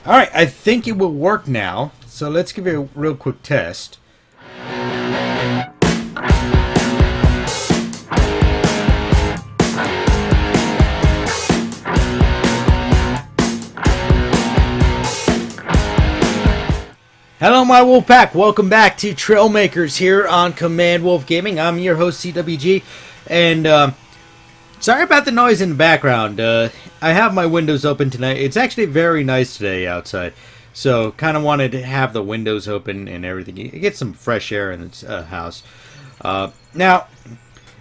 Alright, I think it will work now. So let's give it a real quick test. Hello my wolf pack, welcome back to Trailmakers here on Command Wolf Gaming. I'm your host CWG, and sorry about the noise in the background. I have my windows open tonight. It's actually very nice today outside, so kind of wanted to have the windows open and everything. You get some fresh air in this house. Now,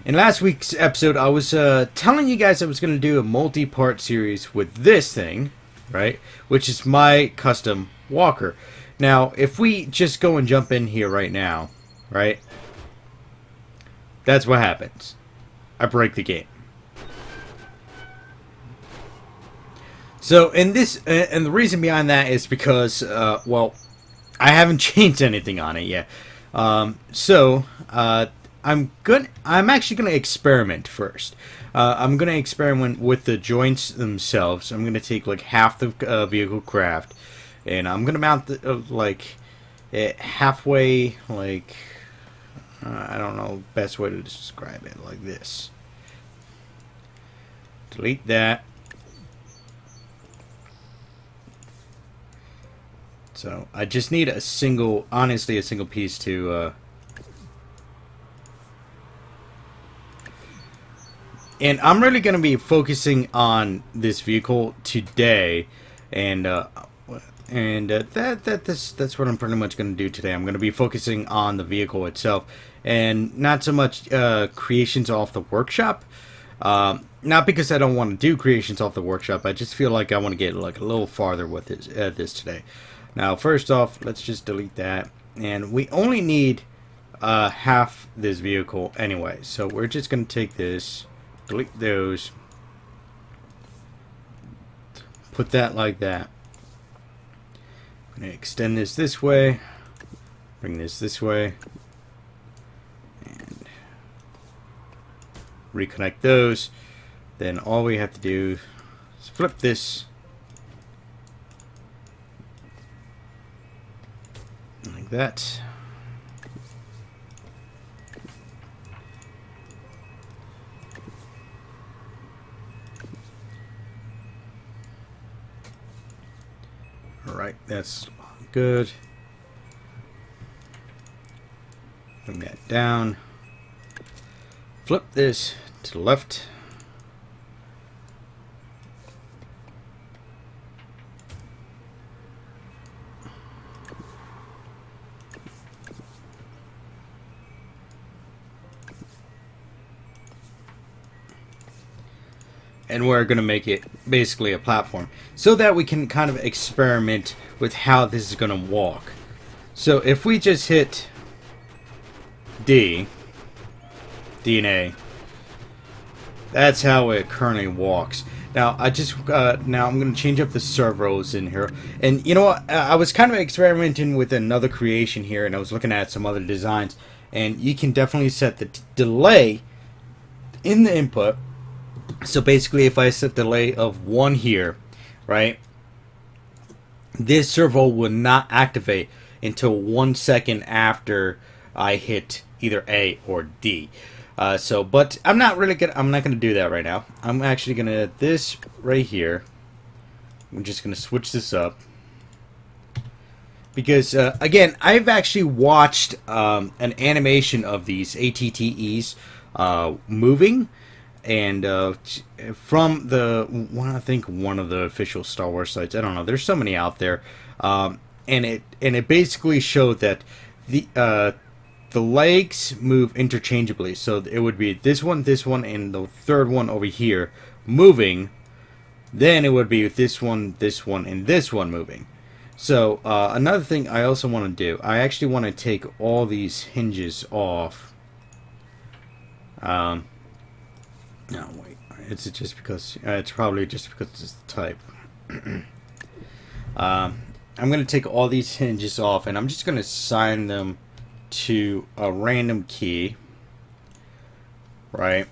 in last week's episode, I was telling you guys I was going to do a multi-part series with this thing, right? Which is my custom walker. Now, if we just go and jump in here right now, right? That's what happens. I break the game. So, in this, and the reason behind that is because, well, I haven't changed anything on it yet. I'm actually gonna experiment first. I'm gonna experiment with the joints themselves. I'm gonna take like half the vehicle craft. And I'm going to mount it halfway, I don't know the best way to describe it, like this. Delete that. So, I just need honestly, a single piece to, and I'm really going to be focusing on this vehicle today, and, that's what I'm pretty much going to do today. I'm going to be focusing on the vehicle itself, and not so much creations off the workshop. Not because I don't want to do creations off the workshop. I just feel like I want to get like a little farther with this today. Now, first off, let's just delete that, and we only need half this vehicle anyway. So we're just going to take this, delete those, put that like that. I'm going to extend this way, bring this way, and reconnect those. Then all we have to do is flip this like that. Alright, that's good. Bring that down. Flip this to the left. And we're going to make it basically a platform so that we can kind of experiment with how this is going to walk. So if we just hit D and A, that's how it currently walks. Now now I'm going to change up the servos in here. And you know what? I was kind of experimenting with another creation here, and I was looking at some other designs. And you can definitely set the delay in the input. So basically, if I set delay of 1 here, right, this servo will not activate until 1 second after I hit either A or D. But I'm not gonna do that right now. I'm actually gonna this right here. I'm just gonna switch this up because again, I've actually watched an animation of these ATTEs moving. And from I think one of the official Star Wars sites, I don't know. There's so many out there, and it basically showed that the legs move interchangeably. So it would be this one, and the third one over here moving. Then it would be this one, and this one moving. So another thing I also want to do, I actually want to take all these hinges off. No, wait. It's just because it's probably just because it's the type. I'm going to take all these hinges off, and I'm just going to assign them to a random key, right?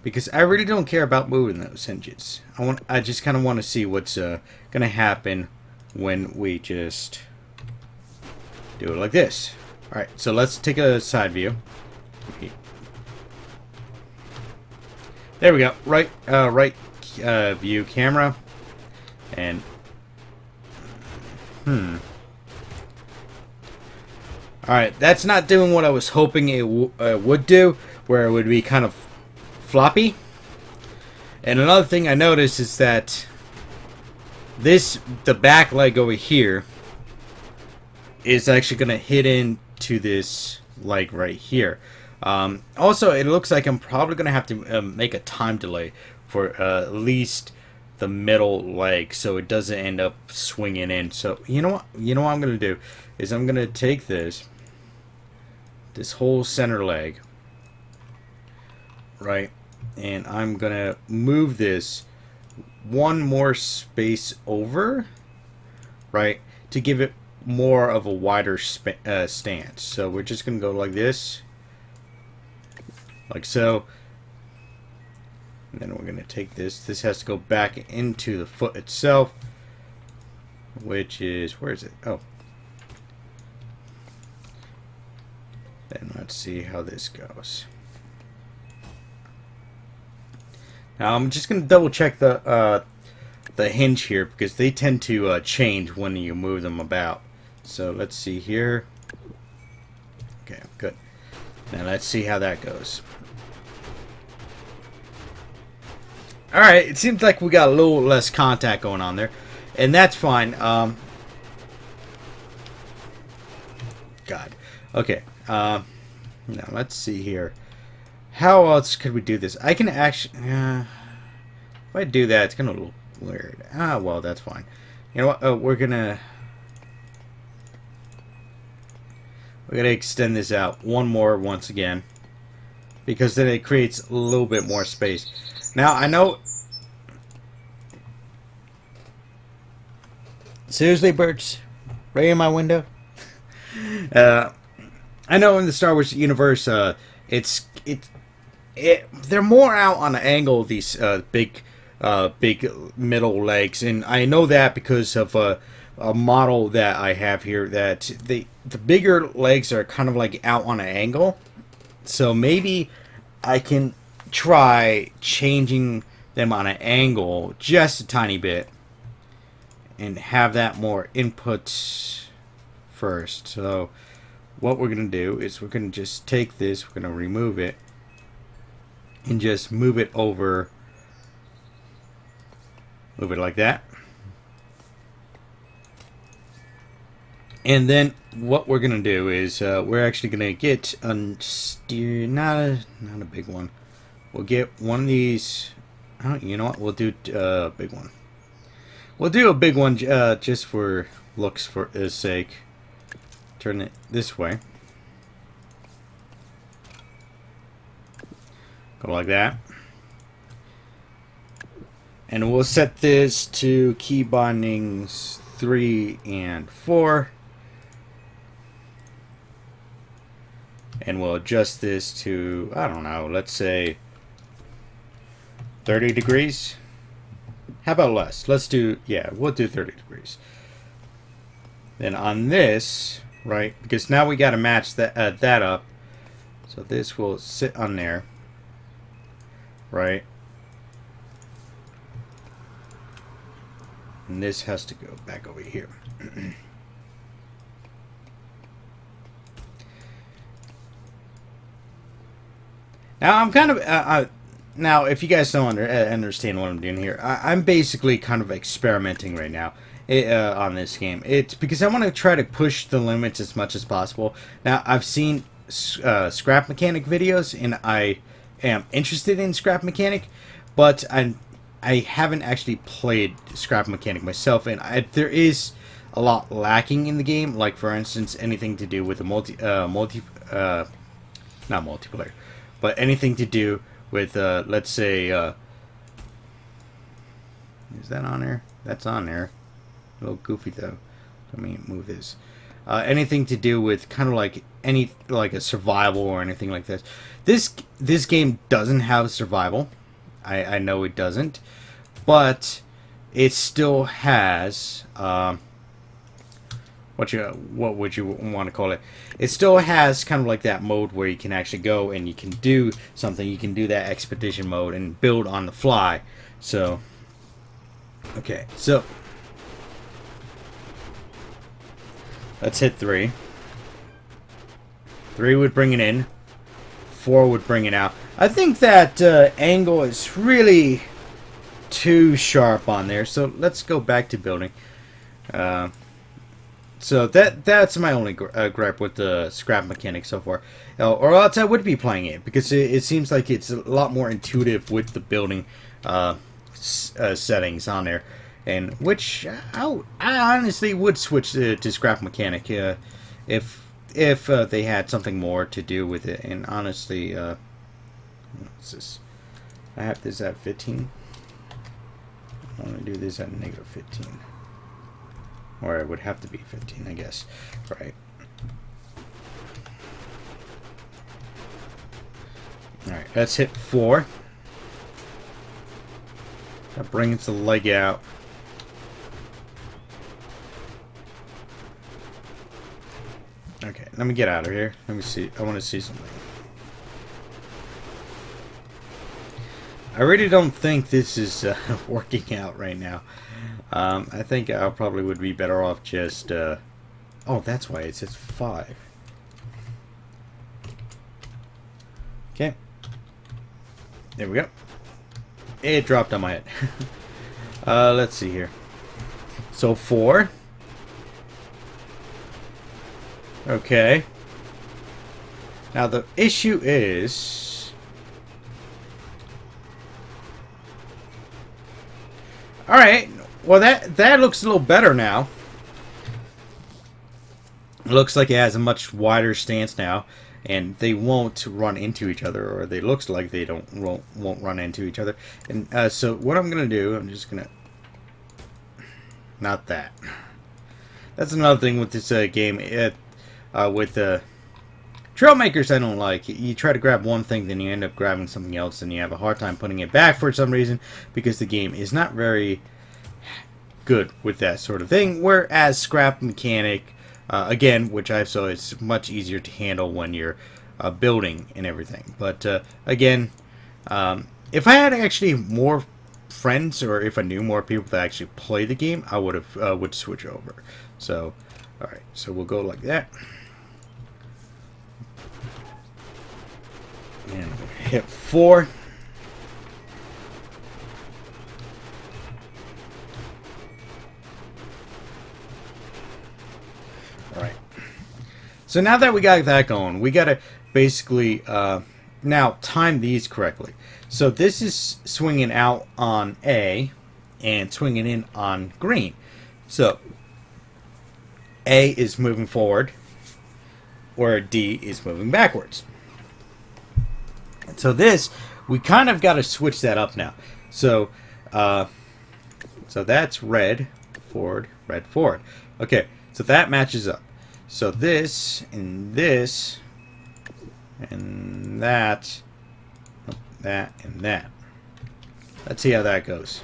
Because I really don't care about moving those hinges. I just kind of want to see what's going to happen when we just do it like this. Alright, so let's take a side view. There we go. Right view camera. And Alright, that's not doing what I was hoping it would do, where it would be kind of floppy. And another thing I noticed is that the back leg over here is actually going to hit into this leg right here. Also, it looks like I'm probably going to have to make a time delay for at least the middle leg, so it doesn't end up swinging in. So you know what I'm going to do is I'm going to take this whole center leg, right, and I'm going to move this one more space over, right, to give it more of a wider stance. So we're just going to go like this, like so. And then we're going to take this. This has to go back into the foot itself, which is, where is it? Oh. Then let's see how this goes. Now I'm just going to double check the hinge here, because they tend to change when you move them about. So let's see here. Okay, good. Now let's see how that goes. Alright, it seems like we got a little less contact going on there, and that's fine. God. Okay. Now let's see here. How else could we do this? I can actually... if I do that, it's going to look weird. Ah, well, that's fine. You know what? We're going to extend this out once again, because then it creates a little bit more space. Now, I know... Seriously, birds? Right in my window? I know in the Star Wars universe, they're more out on an angle, these big middle legs, and I know that because of a model that I have here, that the bigger legs are kind of like out on an angle. So maybe I can try changing them on an angle just a tiny bit and have that more input first. So what we're going to do is we're going to just take this, we're going to remove it, and just move it over, move it like that. And then what we're going to do is we're actually going to get not a big one. We'll get one of these. You know what? We'll do a big one. We'll do a big one just for looks for its sake. Turn it this way. Go like that. And we'll set this to key bindings 3 and 4. And we'll adjust this to, I don't know, let's say 30 degrees. How about less? Let's do, yeah, we'll do 30 degrees. Then on this, right, because now we got to match that up. So this will sit on there, right? And this has to go back over here. Now I'm kind of now if you guys don't understand what I'm doing here, I'm basically kind of experimenting right now on this game. It's because I want to try to push the limits as much as possible. Now I've seen scrap mechanic videos, and I am interested in scrap mechanic, but I haven't actually played scrap mechanic myself, and there is a lot lacking in the game. Like for instance, anything to do with the not multiplayer, but anything to do with, let's say, is that on there? That's on there. A little goofy though. Let me move this. Anything to do with kind of like a survival or anything like this. This game doesn't have survival. I know it doesn't, but it still has what would you want to call it? It still has kind of like that mode where you can actually go and you can do something. You can do that expedition mode and build on the fly. So, okay, so let's hit 3. 3 would bring it in. 4 would bring it out. I think that angle is really too sharp on there. So let's go back to building. So that's my only gripe with the scrap mechanic so far. Or else I would be playing it, because it seems like it's a lot more intuitive with the building settings on there. And which I honestly would switch to scrap mechanic if they had something more to do with it. And honestly, what's this? I have this at 15. I want to do this at negative 15. Or it would have to be 15, I guess. Right. Alright, let's hit 4. That brings the leg out. Okay, let me get out of here. Let me see. I want to see something. I really don't think this is working out right now. I think I probably would be better off just... oh, that's why it says 5. Okay. There we go. It dropped on my head. Let's see here. So 4. Okay. Now the issue is... Alright. Well, that looks a little better now. It looks like it has a much wider stance now, and they won't run into each other, or they looks like they won't run into each other. And so what I'm gonna do, I'm just gonna not that. That's another thing with this game. With the Trailmakers, I don't like. You try to grab one thing, then you end up grabbing something else, and you have a hard time putting it back for some reason, because the game is not very good with that sort of thing. Whereas scrap mechanic, again, which I saw, is much easier to handle when you're building and everything. But again, if I had actually more friends, or if I knew more people that actually play the game, I would switch over. So, all right, so we'll go like that. And hit 4. Alright. So now that we got that going, we got to basically now time these correctly. So this is swinging out on A and swinging in on green. So A is moving forward, where D is moving backwards. So this, we kind of got to switch that up now. So, so that's red, forward, red, forward. Okay, so that matches up. So this, and that, and that. Let's see how that goes.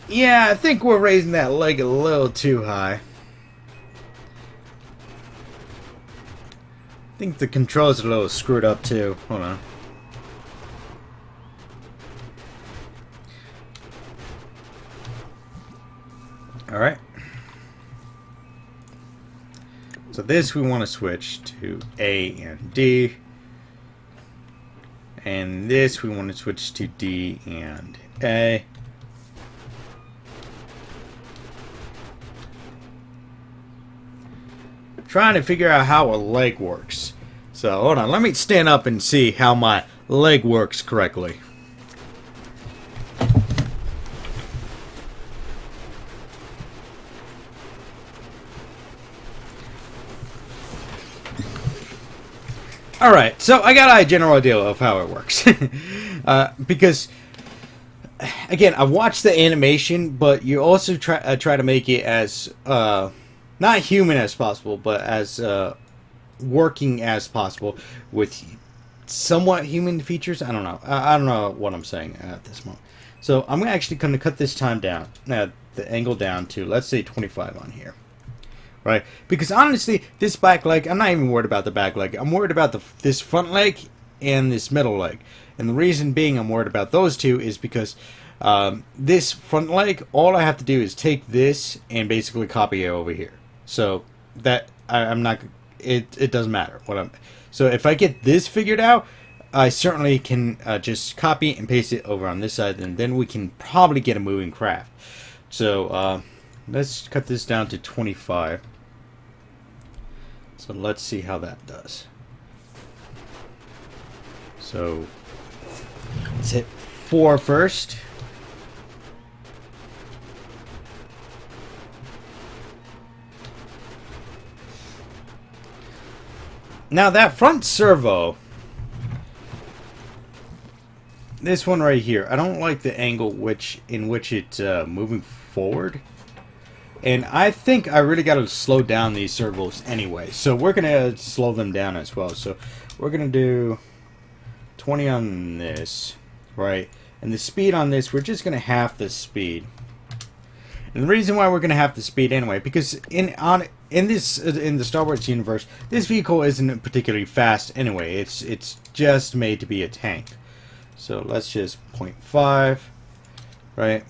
Yeah, I think we're raising that leg a little too high. I think the controls are a little screwed up too. Hold on. Alright. So this we want to switch to A and D. And this we want to switch to D and A. Trying to figure out how a leg works. So hold on, let me stand up and see how my leg works correctly. Alright, so I got a general idea of how it works. Because, again, I watched the animation, but you also try to make it as, not human as possible, but as working as possible with somewhat human features. I don't know. I don't know what I'm saying at this moment. So I'm actually going to cut this time down, the angle down to, let's say 25 on here. Right? Because honestly, this back leg, I'm not even worried about the back leg. I'm worried about this front leg and this middle leg. And the reason being I'm worried about those two is because this front leg, all I have to do is take this and basically copy it over here. So that I'm not, it doesn't matter what I'm. So if I get this figured out, I certainly can just copy and paste it over on this side, and then we can probably get a moving craft. So let's cut this down to 25. So let's see how that does. So let's hit 4 first. Now that front servo, this one right here, I don't like the angle in which it's moving forward. And I think I really got to slow down these servos anyway. So we're going to slow them down as well. So we're going to do 20 on this, right? And the speed on this, we're just going to half the speed. And the reason why we're going to half the speed anyway, because in the Star Wars universe, this vehicle isn't particularly fast anyway. It's just made to be a tank. So let's just 0.5, right?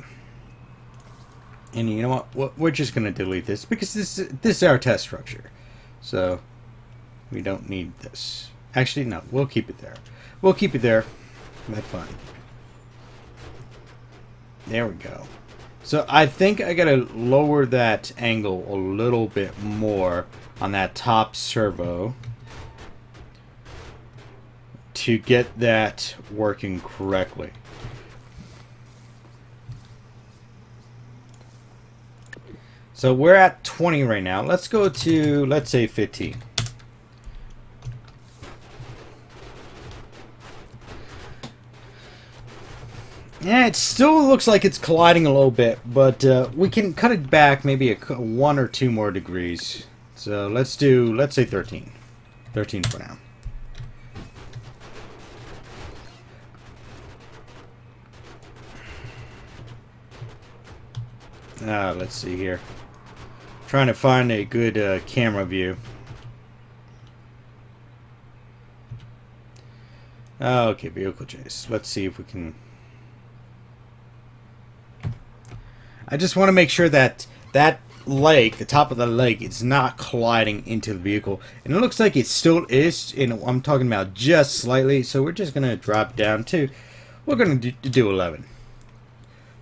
And you know what? We're just going to delete this because this is our test structure. So we don't need this. Actually, no, we'll keep it there. We'll keep it there. That's fine. There we go. So I think I gotta lower that angle a little bit more on that top servo to get that working correctly. So we're at 20 right now. Let's go to, let's say 15. Yeah, it still looks like it's colliding a little bit, but we can cut it back maybe 1 or 2 more degrees. So let's say 13. 13 for now. Let's see here. Trying to find a good camera view. Okay, vehicle chase. Let's see if we can... I just want to make sure that that leg, the top of the leg, is not colliding into the vehicle. And it looks like it still is. And I'm talking about just slightly. So we're just going to drop down to, we're going to do 11.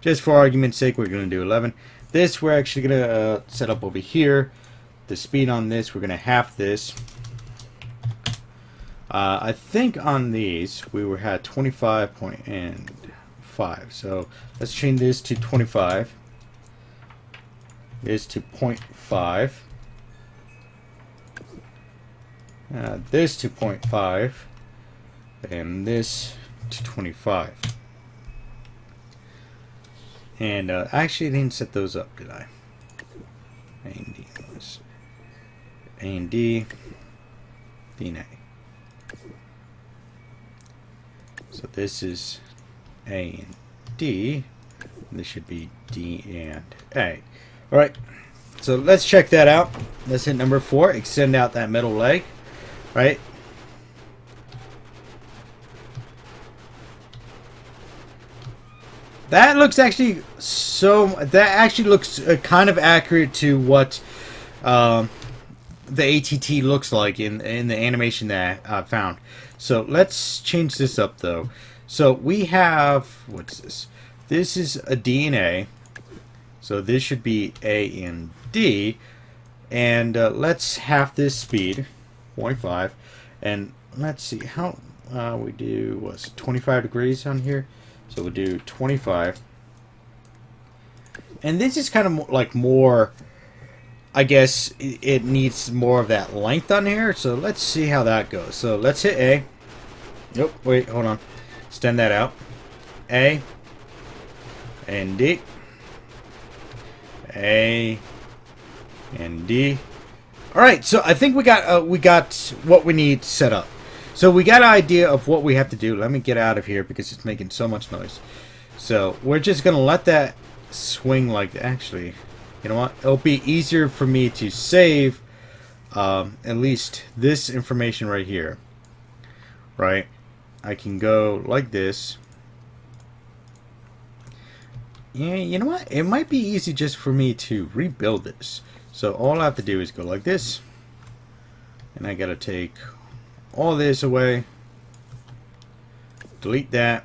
Just for argument's sake, we're going to do 11. This we're actually going to set up over here. The speed on this, we're going to half this. I think on these, we were at 25.5. So let's change this to 25. This to 0.5. This to 0.5. And this to 25. And actually I didn't set those up, did I? A and D. A and D. D and A. So this is A and D. This should be D and A. Alright, so let's check that out. Let's hit number 4, extend out that middle leg, right? That looks actually looks kind of accurate to what the ATT looks like in the animation that I found. So let's change this up though. So we have, what's this? This is a D and A. So this should be A and D. And let's half this speed, 0.5. And let's see how we do, what's 25 degrees on here? So we'll do 25. And this is kind of like more, I guess it needs more of that length on here. So let's see how that goes. So let's hit A. Nope, wait, hold on. Extend that out. A and D. A and D. Alright, so I think we got what we need set up. So we got an idea of what we have to do. Let me get out of here because it's making so much noise. So we're just gonna let that swing like, actually, you know what? It'll be easier for me to save at least this information right here. Right? I can go like this. Yeah, you know what? It might be easy just for me to rebuild this. So all I have to do is go like this. And I gotta take all this away. Delete that.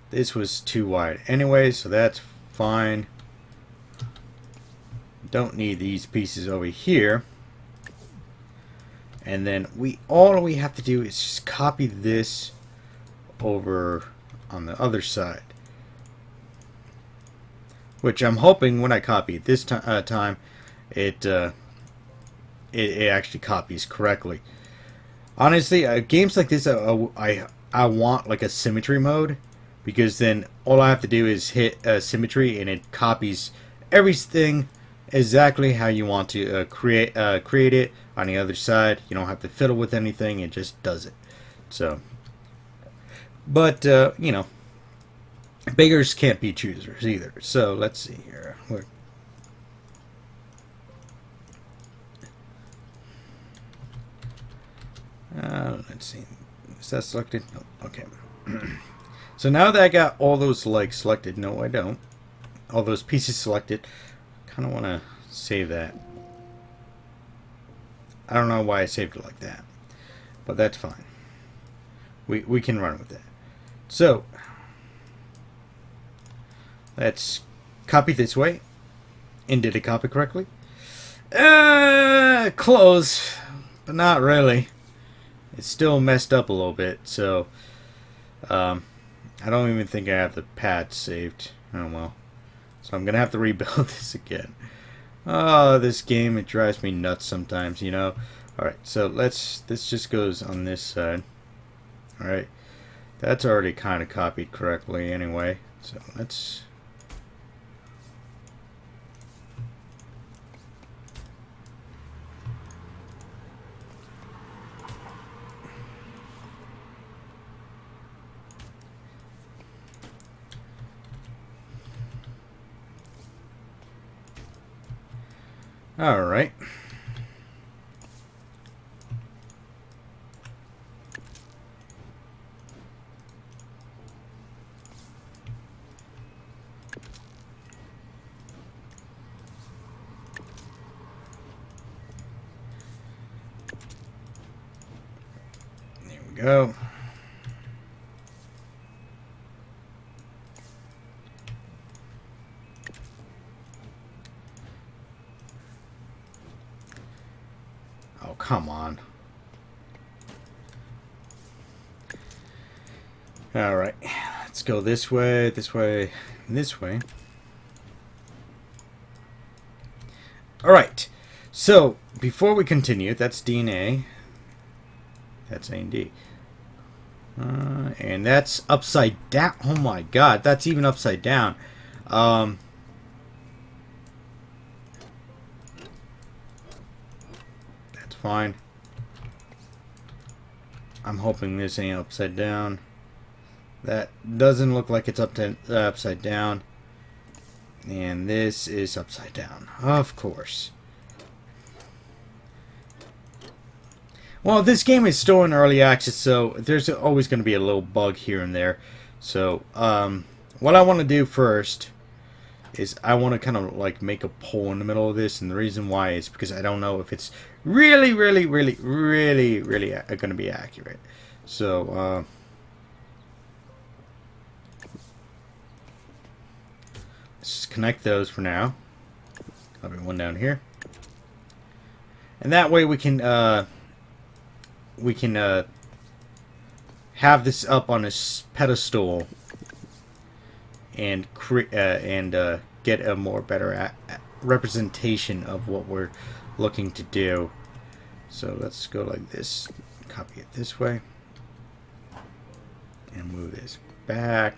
This was too wide anyway, so that's fine. Don't need these pieces over here. And then all we have to do is just copy this over on the other side. Which I'm hoping when I copy it this time, it actually copies correctly. Honestly, games like this, I want like a symmetry mode, because then all I have to do is hit symmetry and it copies everything exactly how you want to create it on the other side. You don't have to fiddle with anything; it just does it. So, but you know, beggars can't be choosers either. So let's see here. Let's see. Is that selected? No. Okay. So now that I got all those legs selected, no, I don't. All those pieces selected. Kind of want to save that. I don't know why I saved it like that, but that's fine. We can run with that. So let's copy this way. And did it copy correctly? Close, but not really. It's still messed up a little bit, so I don't even think I have the path saved. Oh well. So I'm gonna have to rebuild this again. Oh, this game, it drives me nuts sometimes, you know. Alright, so this just goes on this side. Alright. That's already kind of copied correctly anyway. So let's... Alright. There we go. Oh, come on. Alright, let's go this way, this way, and this way. Alright, so before we continue, that's D and A. That's A and D. And that's upside down. Oh my god, that's even upside down. That's fine. I'm hoping this ain't upside down. That doesn't look like it's upside down. And this is upside down. Of course. Well, this game is still in early access, so there's always going to be a little bug here and there. So, what I want to do first is I want to kind of like make a pole in the middle of this, and the reason why is because I don't know if it's really going to be accurate. So, let's just connect those for now. Copy one down here, and that way we can have this up on this pedestal and get a more better representation of what we're looking to do. So let's go like this, copy it this way, and move this back.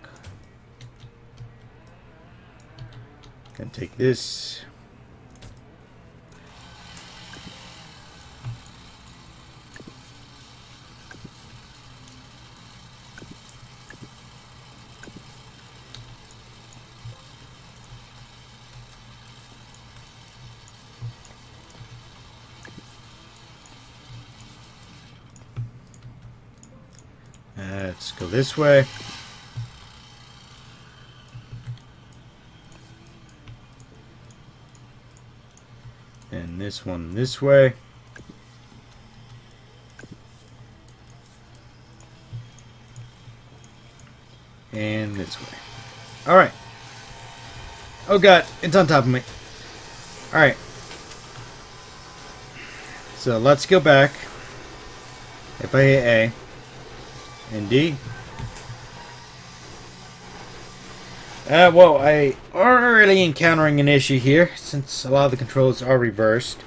Gonna take this. Let's go this way. And this one this way. And this way. Alright. Oh god, it's on top of me. Alright. So let's go back. If I hit A and D. Well, I already encountering an issue here, since a lot of the controls are reversed.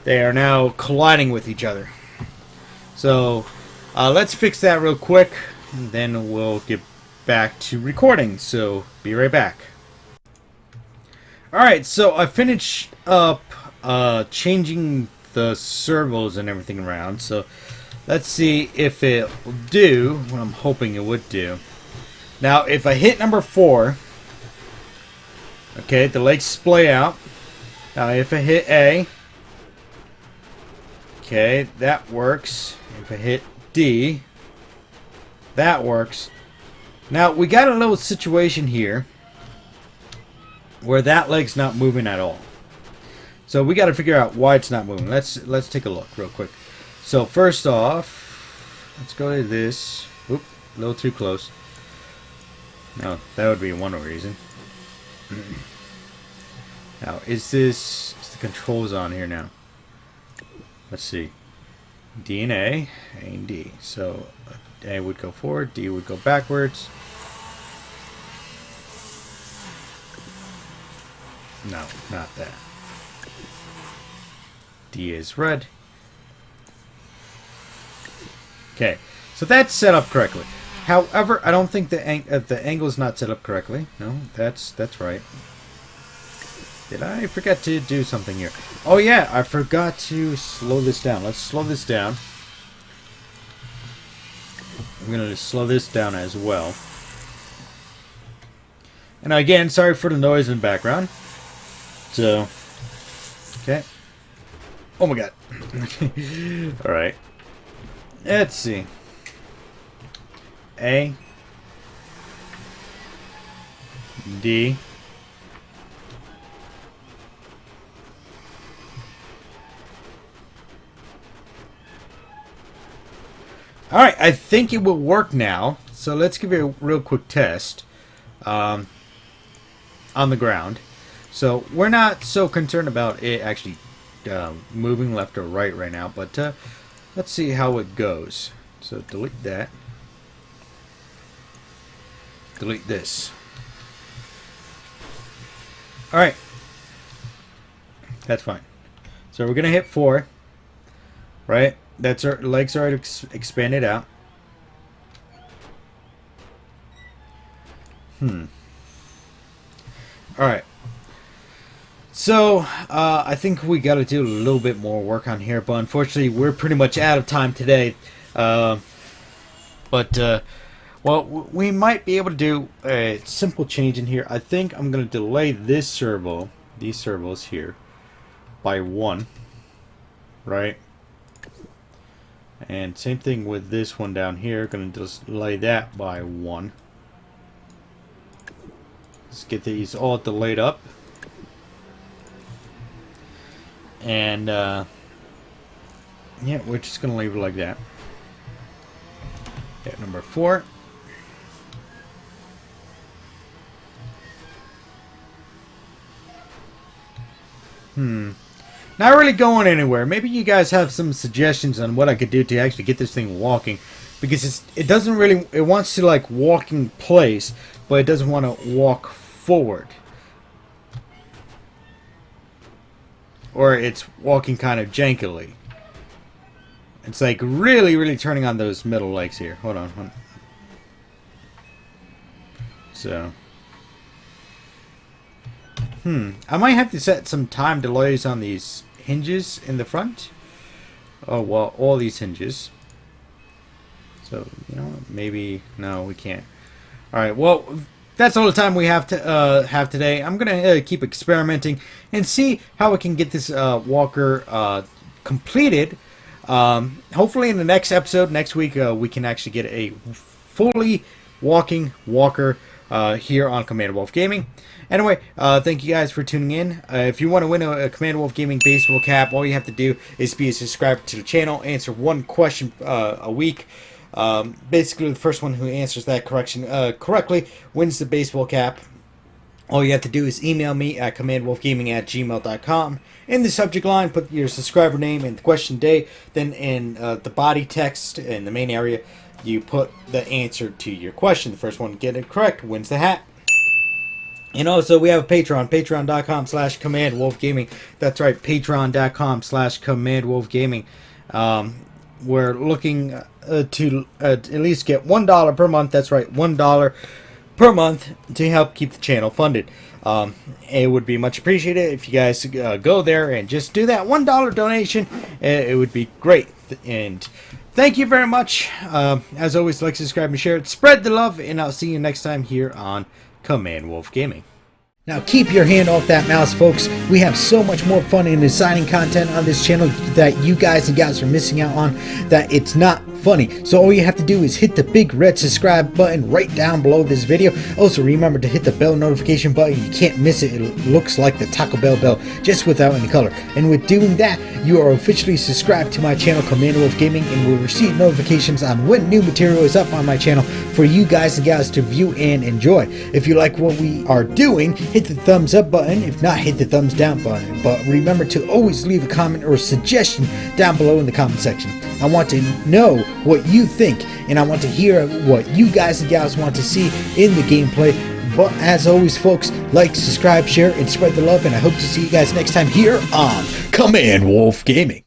They are now colliding with each other. So, let's fix that real quick, and then we'll get back to recording. So, be right back. Alright, so I finished up changing the servos and everything around. So, let's see if it will do what I'm hoping it would do. Now, if I hit number 4, okay, the legs splay out. Now, if I hit A, okay, that works. If I hit D, that works. Now, we got a little situation here where that leg's not moving at all. So, we got to figure out why it's not moving. Let's take a look real quick. So, first off, let's go to this. Oop, a little too close. No, that would be one reason. Now, is the controls on here now? Let's see. D and A and D. So, A would go forward, D would go backwards. No, not that. D is red. Okay, so that's set up correctly. However, I don't think the angle is not set up correctly. No, that's right. Did I forget to do something here? Oh yeah, I forgot to slow this down. Let's slow this down. I'm going to slow this down as well. And again, sorry for the noise in the background. So, okay. Oh my god. Alright. Let's see. A, D, alright, I think it will work now. So let's give it a real quick test on the ground. So we're not so concerned about it actually moving left or right now, but let's see how it goes. So delete that. Delete this. Alright. That's fine. So we're going to hit 4. Right? That's our legs are already expanded out. Alright. So, I think we got to do a little bit more work on here, but unfortunately we're pretty much out of time today. Well, we might be able to do a simple change in here. I think I'm going to delay this servo, these servos here, by 1. Right? And same thing with this one down here. Going to delay that by 1. Let's get these all delayed up. And, yeah, we're just going to leave it like that. Hit number 4. Not really going anywhere. Maybe you guys have some suggestions on what I could do to actually get this thing walking, because it doesn't really, it wants to like walk in place, but it doesn't want to walk forward, or it's walking kind of jankily. It's like really turning on those middle legs here. Hold on. So I might have to set some time delays on these hinges in the front. Oh, well, all these hinges. So, you know, maybe, no, we can't. Alright, well, that's all the time we have to have today. I'm going to keep experimenting and see how we can get this walker completed. Hopefully in the next episode, next week, we can actually get a fully walking walker here on Command Wolf Gaming. Anyway, thank you guys for tuning in. If you want to win a Command Wolf Gaming baseball cap, all you have to do is be a subscriber to the channel, answer one question a week. Basically, the first one who answers that correctly wins the baseball cap. All you have to do is email me at commandwolfgaming@gmail.com. In the subject line, put your subscriber name and the question day. Then in the body text in the main area, you put the answer to your question. The first one to get it correct wins the hat. And also, we have a Patreon, patreon.com/commandwolfgaming. That's right, patreon.com/commandwolfgaming. We're looking to at least get $1 per month. That's right, $1 per month to help keep the channel funded. It would be much appreciated if you guys go there and just do that $1 donation. It would be great. And thank you very much. As always, like, subscribe, and share it. Spread the love, and I'll see you next time here on Command Wolf Gaming. Now keep your hand off that mouse, folks. We have so much more fun and exciting content on this channel that you guys and gals are missing out on, that it's not funny. So all you have to do is hit the big red subscribe button right down below this video. Also remember to hit the bell notification button. You can't miss it. It looks like the Taco Bell bell, just without any color. And with doing that, you are officially subscribed to my channel, Command Wolf Gaming, and will receive notifications on when new material is up on my channel for you guys and gals to view and enjoy. If you like what we are doing, hit the thumbs up button. If not, hit the thumbs down button. But remember to always leave a comment or a suggestion down below in the comment section. I want to know what you think, and I want to hear what you guys and gals want to see in the gameplay. But as always, folks, like, subscribe, share, and spread the love, and I hope to see you guys next time here on Command Wolf Gaming.